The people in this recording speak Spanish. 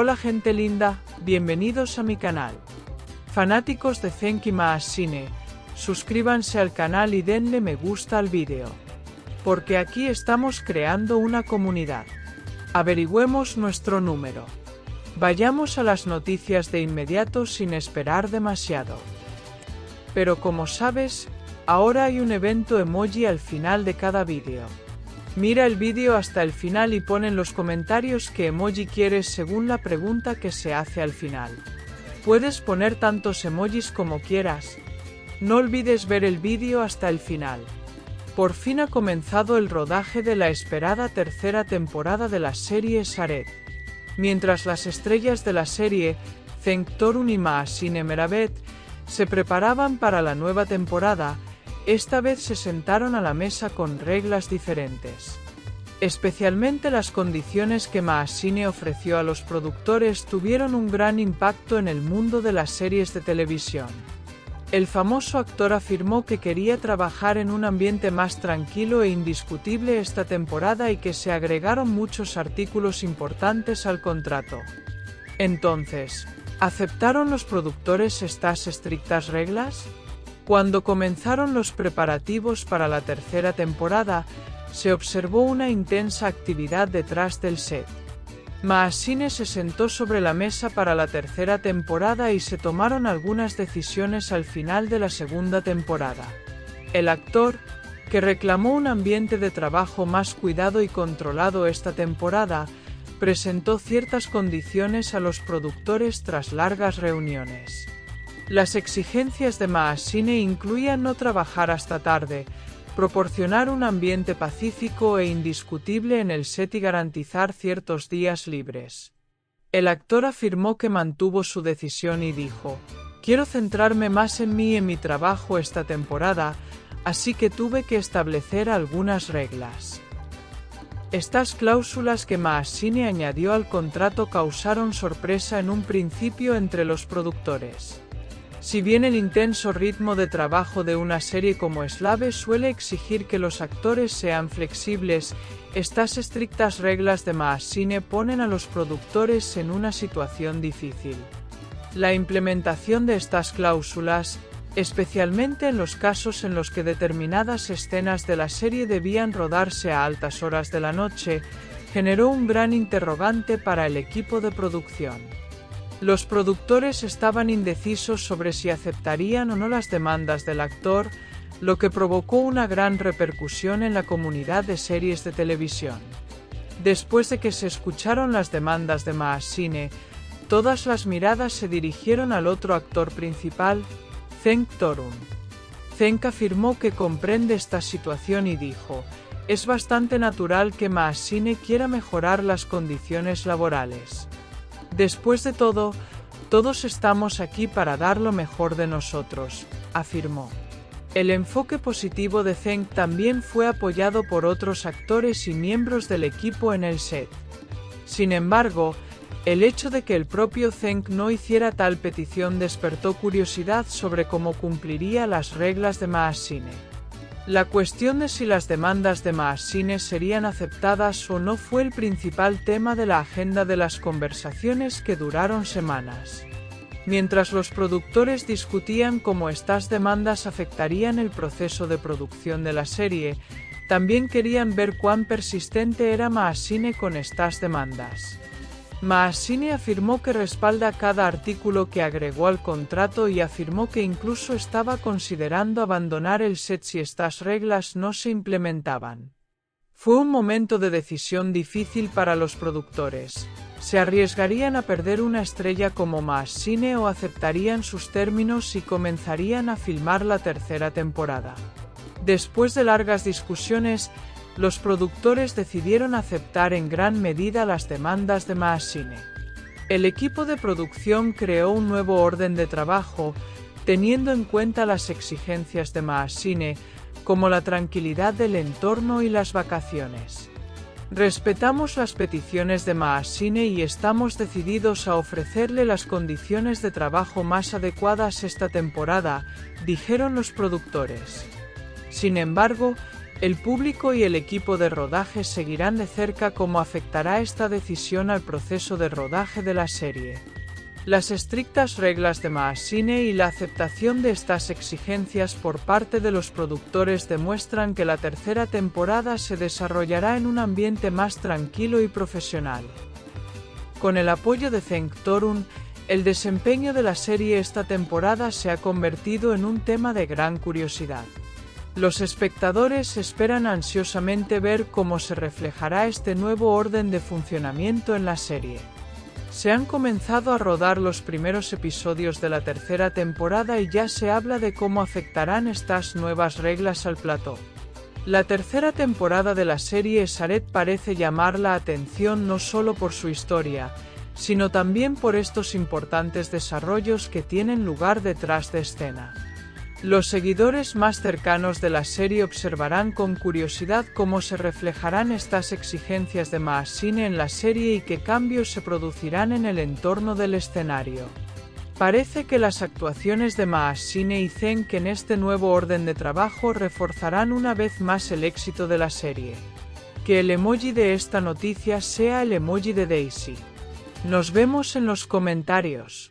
Hola gente linda, bienvenidos a mi canal. Fanáticos de Zenki Maashine, suscríbanse al canal y denle me gusta al vídeo. Porque aquí estamos creando una comunidad. Averigüemos nuestro número. Vayamos a las noticias de inmediato sin esperar demasiado. Pero como sabes, ahora hay un evento emoji al final de cada vídeo. Mira el vídeo hasta el final y pon en los comentarios qué emoji quieres según la pregunta que se hace al final. Puedes poner tantos emojis como quieras. No olvides ver el vídeo hasta el final. Por fin ha comenzado el rodaje de la esperada tercera temporada de la serie Saret. Mientras las estrellas de la serie, Zenk Torun y Maashine Meravet, se preparaban para la nueva temporada, esta vez se sentaron a la mesa con reglas diferentes. Especialmente las condiciones que Maashine ofreció a los productores tuvieron un gran impacto en el mundo de las series de televisión. El famoso actor afirmó que quería trabajar en un ambiente más tranquilo e indiscutible esta temporada y que se agregaron muchos artículos importantes al contrato. Entonces, ¿aceptaron los productores estas estrictas reglas? Cuando comenzaron los preparativos para la tercera temporada, se observó una intensa actividad detrás del set. Maashine se sentó sobre la mesa para la tercera temporada y se tomaron algunas decisiones al final de la segunda temporada. El actor, que reclamó un ambiente de trabajo más cuidado y controlado esta temporada, presentó ciertas condiciones a los productores tras largas reuniones. Las exigencias de Maashine incluían no trabajar hasta tarde, proporcionar un ambiente pacífico e indiscutible en el set y garantizar ciertos días libres. El actor afirmó que mantuvo su decisión y dijo: «Quiero centrarme más en mí y en mi trabajo esta temporada, así que tuve que establecer algunas reglas». Estas cláusulas que Maashine añadió al contrato causaron sorpresa en un principio entre los productores. Si bien el intenso ritmo de trabajo de una serie como Slave suele exigir que los actores sean flexibles, estas estrictas reglas de Maashine ponen a los productores en una situación difícil. La implementación de estas cláusulas, especialmente en los casos en los que determinadas escenas de la serie debían rodarse a altas horas de la noche, generó un gran interrogante para el equipo de producción. Los productores estaban indecisos sobre si aceptarían o no las demandas del actor, lo que provocó una gran repercusión en la comunidad de series de televisión. Después de que se escucharon las demandas de Maashine, todas las miradas se dirigieron al otro actor principal, Zenk Torun. Zenk afirmó que comprende esta situación y dijo: «Es bastante natural que Maashine quiera mejorar las condiciones laborales. Después de todo, todos estamos aquí para dar lo mejor de nosotros», afirmó. El enfoque positivo de Zenk también fue apoyado por otros actores y miembros del equipo en el set. Sin embargo, el hecho de que el propio Zenk no hiciera tal petición despertó curiosidad sobre cómo cumpliría las reglas de Maashine. La cuestión de si las demandas de Maashine serían aceptadas o no fue el principal tema de la agenda de las conversaciones que duraron semanas. Mientras los productores discutían cómo estas demandas afectarían el proceso de producción de la serie, también querían ver cuán persistente era Maashine con estas demandas. Maashine afirmó que respalda cada artículo que agregó al contrato y afirmó que incluso estaba considerando abandonar el set si estas reglas no se implementaban. Fue un momento de decisión difícil para los productores. ¿Se arriesgarían a perder una estrella como Maashine o aceptarían sus términos y comenzarían a filmar la tercera temporada? Después de largas discusiones, los productores decidieron aceptar en gran medida las demandas de Maashine. El equipo de producción creó un nuevo orden de trabajo, teniendo en cuenta las exigencias de Maashine, como la tranquilidad del entorno y las vacaciones. Respetamos las peticiones de Maashine y estamos decididos a ofrecerle las condiciones de trabajo más adecuadas esta temporada, dijeron los productores. Sin embargo, El público y el equipo de rodaje seguirán de cerca cómo afectará esta decisión al proceso de rodaje de la serie. Las estrictas reglas de Maazine y la aceptación de estas exigencias por parte de los productores demuestran que la tercera temporada se desarrollará en un ambiente más tranquilo y profesional. Con el apoyo de Cenk Torun, el desempeño de la serie esta temporada se ha convertido en un tema de gran curiosidad. Los espectadores esperan ansiosamente ver cómo se reflejará este nuevo orden de funcionamiento en la serie. Se han comenzado a rodar los primeros episodios de la tercera temporada y ya se habla de cómo afectarán estas nuevas reglas al plató. La tercera temporada de la serie Saret parece llamar la atención no solo por su historia, sino también por estos importantes desarrollos que tienen lugar detrás de escena. Los seguidores más cercanos de la serie observarán con curiosidad cómo se reflejarán estas exigencias de Maazine en la serie y qué cambios se producirán en el entorno del escenario. Parece que las actuaciones de Maazine y Cenk en este nuevo orden de trabajo reforzarán una vez más el éxito de la serie. Que el emoji de esta noticia sea el emoji de Daisy. Nos vemos en los comentarios.